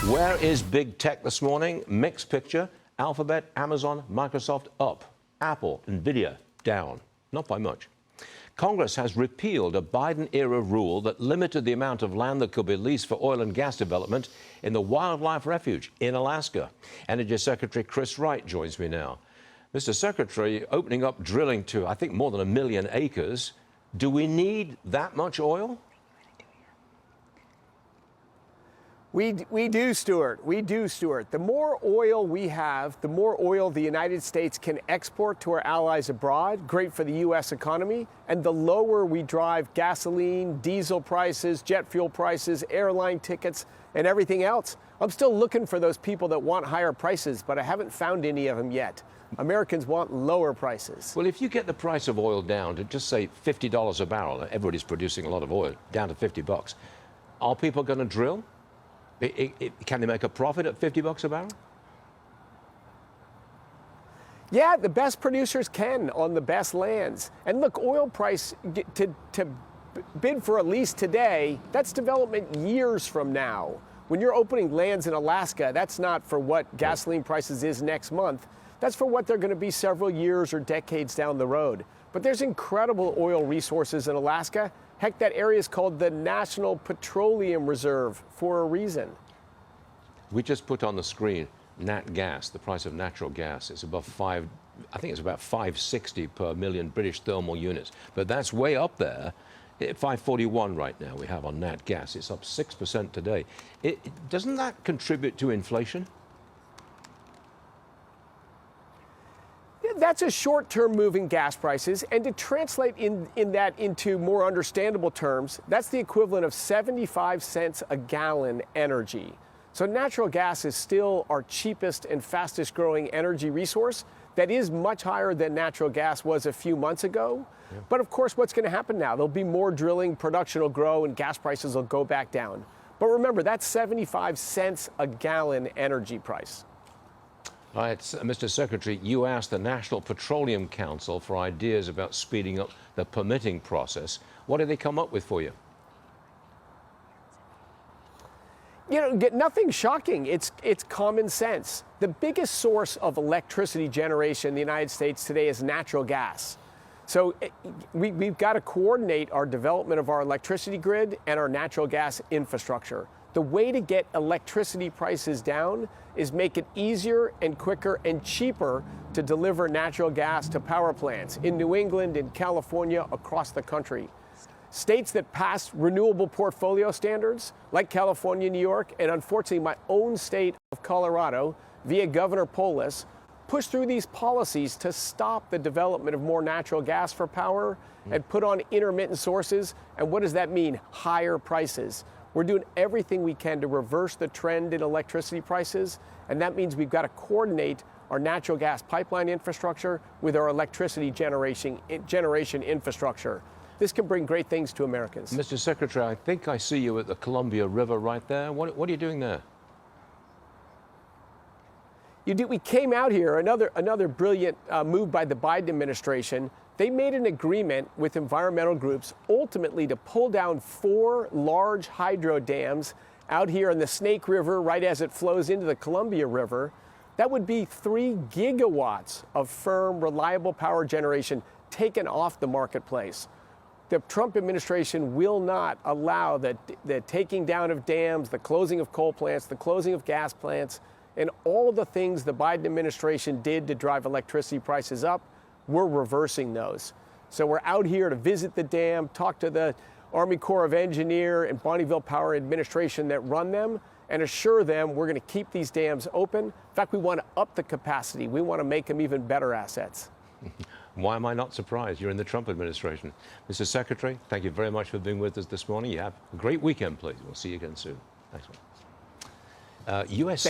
Where is big tech this morning? Mixed picture. Alphabet, Amazon, Microsoft up. Apple, Nvidia down. Not by much. Congress has repealed a Biden-era rule that limited the amount of land that could be leased for oil and gas development in the wildlife refuge in Alaska. Energy Secretary Chris Wright joins me now. Mr. Secretary, opening up drilling to, I think, more than 1 million acres. Do we need that much oil? We do, Stuart. We do, Stuart. The more oil we have, the more oil the United States can export to our allies abroad, great for the U.S. economy, and the lower we drive gasoline, diesel prices, jet fuel prices, airline tickets, and everything else. I'm still looking for those people that want higher prices, but I haven't found any of them yet. Americans want lower prices. Well, if you get the price of oil down to just say $50 a barrel, everybody's producing a lot of oil, down to $50, are people going to drill? Can they make a profit at $50 a barrel? Yeah, the best producers can on the best lands. And look, oil price to bid for a lease today, that's development years from now. When you're opening lands in Alaska, that's not for what gasoline prices is next month. That's for what they're going to be several years or decades down the road. But there's incredible oil resources in Alaska. Heck, that area is called the National Petroleum Reserve for a reason. We just put on the screen nat gas, the price of natural gas. It's above I think it's about 560 per million British thermal units. But that's way up there. 541 right now we have on nat gas. It's up 6% today. Doesn't that contribute to inflation? That's a short-term move in gas prices, and to translate that into more understandable terms, that's the equivalent of 75 cents a gallon energy. So natural gas is still our cheapest and fastest growing energy resource. That is much higher than natural gas was a few months ago. Yeah. But of course, what's going to happen now? There'll be more drilling, production will grow, and gas prices will go back down. But remember, that's 75 cents a gallon energy price. All right, Mr. Secretary, you asked the National Petroleum Council for ideas about speeding up the permitting process. What did they come up with for you? You know, nothing shocking. It's common sense. The biggest source of electricity generation in the United States today is natural gas. So we've got to coordinate our development of our electricity grid and our natural gas infrastructure. The way to get electricity prices down is make it easier and quicker and cheaper to deliver natural gas to power plants in New England, in California, across the country. States that pass renewable portfolio standards, like California, New York, and unfortunately my own state of Colorado, via Governor Polis, push through these policies to stop the development of more natural gas for power and put on intermittent sources. And what does that mean? Higher prices. We're doing everything we can to reverse the trend in electricity prices, and that means we've got to coordinate our natural gas pipeline infrastructure with our electricity generation infrastructure. This can bring great things to Americans. Mr. Secretary, I think I see you at the Columbia River right there. What are you doing there? We came out here, another brilliant move by the Biden administration. They made an agreement with environmental groups ultimately to pull down 4 large hydro dams out here in the Snake River right as it flows into the Columbia River. That would be 3 gigawatts of firm, reliable power generation taken off the marketplace. The Trump administration will not allow the taking down of dams, the closing of coal plants, the closing of gas plants, and all the things the Biden administration did to drive electricity prices up. We're reversing those. So we're out here to visit the dam, talk to the Army Corps of Engineers and Bonneville Power Administration that run them, and assure them we're going to keep these dams open. In fact, we want to up the capacity. We want to make them even better assets. Why am I not surprised? You're in the Trump administration. Mr. Secretary, thank you very much for being with us this morning. You have a great weekend, please. We'll see you again soon. Thanks. U.S.